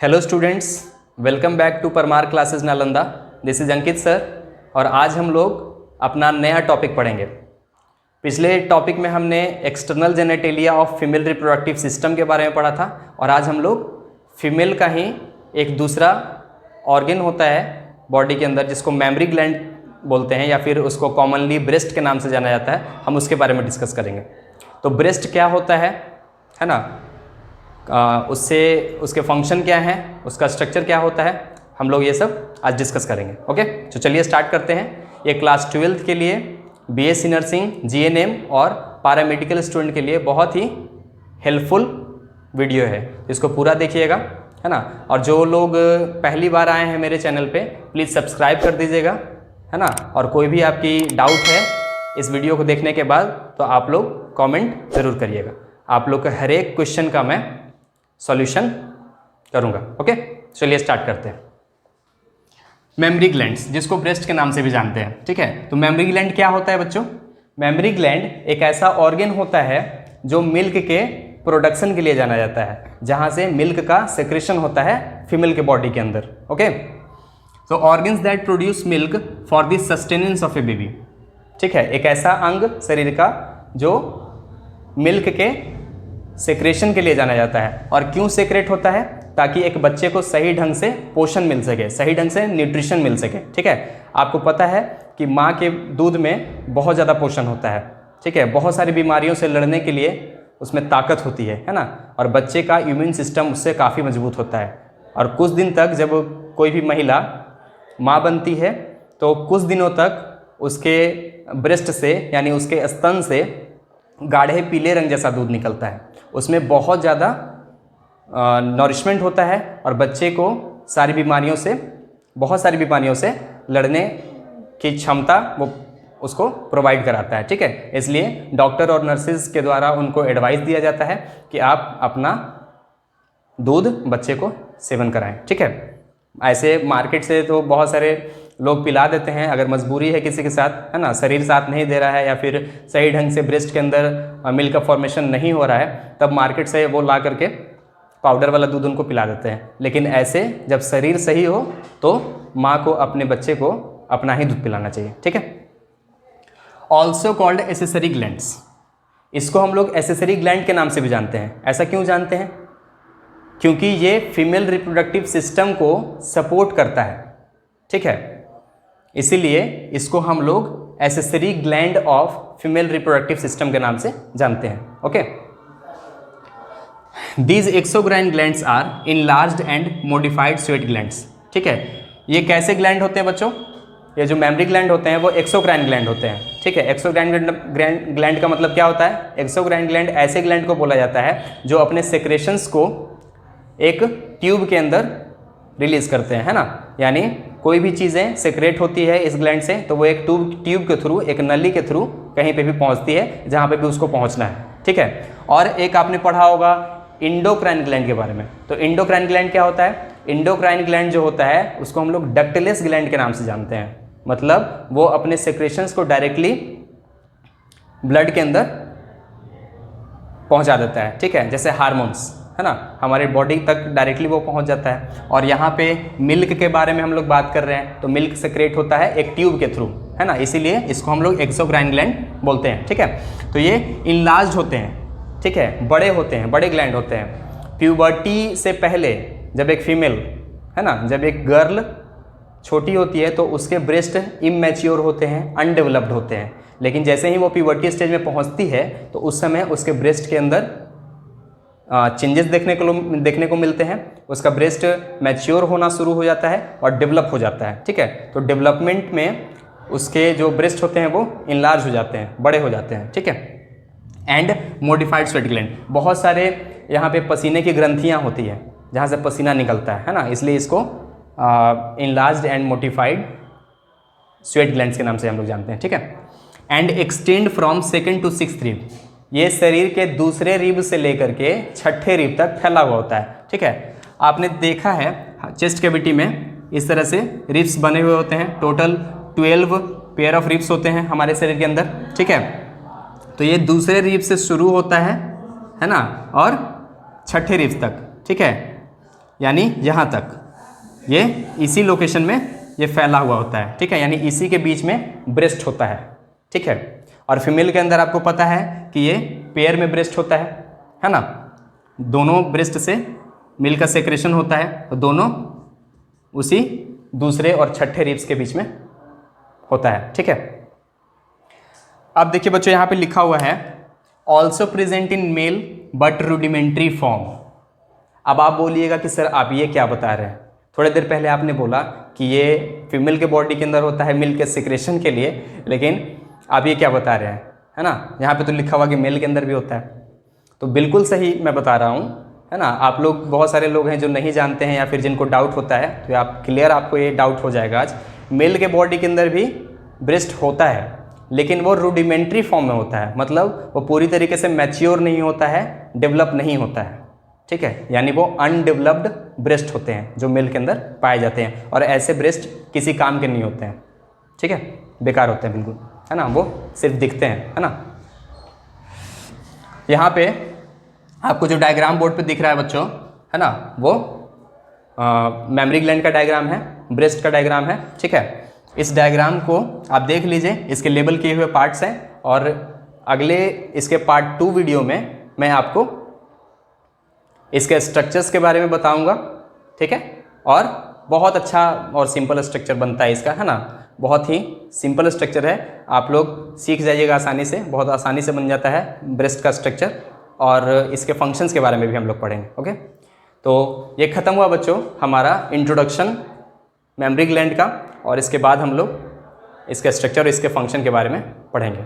Hello students, welcome back to Parmar classes Nalanda. This is Ankit sir और आज हम लोग अपना नया टॉपिक पढ़ेंगे। पिछले टॉपिक में हमने external genitalia of female reproductive system के बारे में पढ़ा था और आज हम लोग फीमेल का ही एक दूसरा ऑर्गन होता है बॉडी के अंदर जिसको मेमरी ग्लैंड बोलते हैं या फिर उसको कॉमनली ब्रेस्ट के नाम से जाना जाता है, हम उसके बारे में डिस्कस करेंगे। तो ब्रेस्ट क्या होता है ना, उससे उसके फंक्शन क्या है, उसका स्ट्रक्चर क्या होता है, हम लोग ये सब आज डिस्कस करेंगे। ओके, तो चलिए स्टार्ट करते हैं। ये क्लास 12th के लिए, बीएससी नर्सिंग, जीएनएम और पैरामेडिकल स्टूडेंट के लिए बहुत ही हेल्पफुल वीडियो है, इसको पूरा देखिएगा, है ना। और जो लोग पहली बार आए हैं मेरे चैनल पे, प्लीज़ सब्सक्राइब कर दीजिएगा, है ना। और कोई भी आपकी डाउट है इस वीडियो को देखने के बाद तो आप लोग कमेंट ज़रूर करिएगा। आप लोग का हर एक क्वेश्चन का मैं सॉल्यूशन करूंगा। ओके, चलिए स्टार्ट करते हैं। मेमरी ग्लैंड्स, जिसको ब्रेस्ट के नाम से भी जानते हैं, ठीक है। तो मेमरी ग्लैंड क्या होता है बच्चों? मेमरी ग्लैंड एक ऐसा ऑर्गन होता है जो मिल्क के प्रोडक्शन के लिए जाना जाता है, जहां से मिल्क का सेक्रेशन होता है फीमेल के बॉडी के अंदर। ओके, तो organs that produce milk for the sustenance of A baby, ठीक है। एक ऐसा अंग शरीर का जो मिल्क के सेक्रेशन के लिए जाना जाता है। और क्यों सेक्रेट होता है? ताकि एक बच्चे को सही ढंग से पोषण मिल सके, सही ढंग से न्यूट्रिशन मिल सके, ठीक है। आपको पता है कि माँ के दूध में बहुत ज़्यादा पोषण होता है, ठीक है। बहुत सारी बीमारियों से लड़ने के लिए उसमें ताकत होती है ना। और बच्चे का इम्यून सिस्टम उससे काफ़ी मजबूत होता है। और कुछ दिन तक जब कोई भी महिला माँ बनती है तो कुछ दिनों तक उसके ब्रेस्ट से यानी उसके स्तन से गाढ़े पीले रंग जैसा दूध निकलता है। उसमें बहुत ज़्यादा नॉरिशमेंट होता है और बच्चे को बहुत सारी बीमारियों से लड़ने की क्षमता वो उसको प्रोवाइड कराता है, ठीक है। इसलिए डॉक्टर और नर्सेज के द्वारा उनको एडवाइस दिया जाता है कि आप अपना दूध बच्चे को सेवन कराएं, ठीक है। ऐसे मार्केट से तो बहुत सारे लोग पिला देते हैं, अगर मजबूरी है किसी के साथ, है ना, शरीर साथ नहीं दे रहा है या फिर सही ढंग से ब्रेस्ट के अंदर मिल्क का फॉर्मेशन नहीं हो रहा है, तब मार्केट से वो ला करके पाउडर वाला दूध उनको पिला देते हैं। लेकिन ऐसे जब शरीर सही हो तो माँ को अपने बच्चे को अपना ही दूध पिलाना चाहिए, ठीक है। ऑल्सो कॉल्ड एसेसरी ग्लैंड्स, इसको हम लोग एसेसरी ग्लैंड के नाम से भी जानते हैं। ऐसा क्यों जानते हैं? क्योंकि ये फीमेल रिप्रोडक्टिव सिस्टम को सपोर्ट करता है, ठीक है। इसीलिए इसको हम लोग accessory gland of female reproductive system के नाम से जानते हैं। Okay, these exocrine glands are enlarged and modified sweat glands, ठीक है। ये कैसे ग्लैंड होते हैं बच्चों? ये जो मेमरी ग्लैंड होते हैं वो एक्सोक्राइन ग्लैंड होते हैं, ठीक है। एक्सोक्राइन ग्लैंड का मतलब क्या होता है? एक्सोक्राइन ग्लैंड ऐसे ग्लैंड को बोला जाता है जो अपने सेक्रेशंस को एक ट्यूब के अंदर रिलीज करते हैं, है ना। यानी कोई भी चीज़ें सेक्रेट होती है इस ग्लैंड से तो वो एक ट्यूब के थ्रू, एक नली के थ्रू कहीं पे भी पहुंचती है जहाँ पे भी उसको पहुंचना है, ठीक है। और एक आपने पढ़ा होगा इंडोक्राइन ग्लैंड के बारे में। तो इंडोक्राइन ग्लैंड क्या होता है? इंडोक्राइन ग्लैंड जो होता है उसको हम लोग डक्टलेस ग्लैंड के नाम से जानते हैं। मतलब वो अपने सेक्रेशंस को डायरेक्टली ब्लड के अंदर पहुँचा देता है, ठीक है। जैसे हार्मोन्स, है ना, हमारे बॉडी तक डायरेक्टली वो पहुंच जाता है। और यहाँ पे मिल्क के बारे में हम लोग बात कर रहे हैं तो मिल्क सेक्रेट होता है एक ट्यूब के थ्रू, है ना। इसीलिए इसको हम लोग एक्सोक्राइन ग्लैंड बोलते हैं, ठीक है। तो ये इनलार्ज्ड होते हैं, ठीक है, बड़े होते हैं, बड़े ग्लैंड होते हैं। प्यूबर्टी से पहले जब एक फीमेल, है ना, जब एक गर्ल छोटी होती है तो उसके ब्रेस्ट इमैच्योर होते हैं, अनडेवलप्ड होते हैं। लेकिन जैसे ही वो प्यूबर्टी स्टेज में पहुँचती है तो उस समय उसके ब्रेस्ट के अंदर चेंजेस देखने को मिलते हैं। उसका ब्रेस्ट मैच्योर होना शुरू हो जाता है और डेवलप हो जाता है, ठीक है। तो डेवलपमेंट में उसके जो ब्रेस्ट होते हैं वो इनलार्ज हो जाते हैं, बड़े हो जाते हैं, ठीक है। एंड मॉडिफाइड स्वेट ग्लैंड, बहुत सारे यहाँ पे पसीने की ग्रंथियाँ होती है जहाँ से पसीना निकलता है ना, इसलिए इसको enlarged and modified sweat glands के नाम से हम लोग जानते हैं, ठीक है। And extend from 2nd to 6th rib, ये शरीर के दूसरे रिब से लेकर के 6ठे रिब तक फैला हुआ होता है, ठीक है। आपने देखा है चेस्ट कैविटी में इस तरह से रिब्स बने हुए होते हैं। टोटल 12 पेयर ऑफ रिब्स होते हैं हमारे शरीर के अंदर, ठीक है। तो ये दूसरे रिब से शुरू होता है ना, और 6ठे रिब्स तक, ठीक है। यानी यहाँ तक, ये इसी लोकेशन में ये फैला हुआ होता है, ठीक है, यानी इसी के बीच में ब्रेस्ट होता है, ठीक है। और फीमेल के अंदर आपको पता है कि ये पेयर में ब्रेस्ट होता है ना, दोनों ब्रेस्ट से मिल्क का सेक्रेशन होता है, तो दोनों उसी दूसरे और छठे रिब्स के बीच में होता है, ठीक है। अब देखिए बच्चों, यहाँ पे लिखा हुआ है also present in male but rudimentary form. अब आप बोलिएगा कि सर आप ये क्या बता रहे हैं, थोड़ी देर पहले आपने बोला कि ये फीमेल के बॉडी के अंदर होता है मिल्क के सिक्रेशन के लिए, लेकिन आप ये क्या बता रहे हैं, है ना, यहाँ पे तो लिखा हुआ कि मेल के अंदर भी होता है। तो बिल्कुल सही मैं बता रहा हूँ, है ना। आप लोग, बहुत सारे लोग हैं जो नहीं जानते हैं या फिर जिनको डाउट होता है, तो आप क्लियर, आपको ये डाउट हो जाएगा आज। मेल के बॉडी के अंदर भी ब्रेस्ट होता है, लेकिन वो रूडिमेंट्री फॉर्म में होता है, मतलब वो पूरी तरीके से मैच्योर नहीं होता है, डेवलप नहीं होता है, ठीक है। यानी वो अनडेवलप्ड ब्रेस्ट होते हैं जो मेल के अंदर पाए जाते हैं, और ऐसे ब्रेस्ट किसी काम के नहीं होते हैं, ठीक है, बेकार होते हैं बिल्कुल, है ना, वो सिर्फ दिखते हैं, है ना। यहाँ पे आपको जो डायग्राम बोर्ड पे दिख रहा है बच्चों, है ना, वो मेमरी ग्लैंड का डायग्राम है, ब्रेस्ट का डायग्राम है, ठीक है। इस डायग्राम को आप देख लीजिए, इसके लेबल किए हुए पार्ट्स हैं, और अगले इसके पार्ट 2 वीडियो में मैं आपको इसके स्ट्रक्चर्स के बारे में बताऊंगा, ठीक है। और बहुत अच्छा और सिंपल स्ट्रक्चर बनता है इसका, है ना, बहुत ही सिंपल स्ट्रक्चर है, आप लोग सीख जाइएगा आसानी से, बहुत आसानी से बन जाता है ब्रेस्ट का स्ट्रक्चर, और इसके फंक्शंस के बारे में भी हम लोग पढ़ेंगे, ओके। तो ये ख़त्म हुआ बच्चों हमारा इंट्रोडक्शन मेमरी ग्लैंड का, और इसके बाद हम लोग इसके स्ट्रक्चर और इसके फंक्शन के बारे में पढ़ेंगे।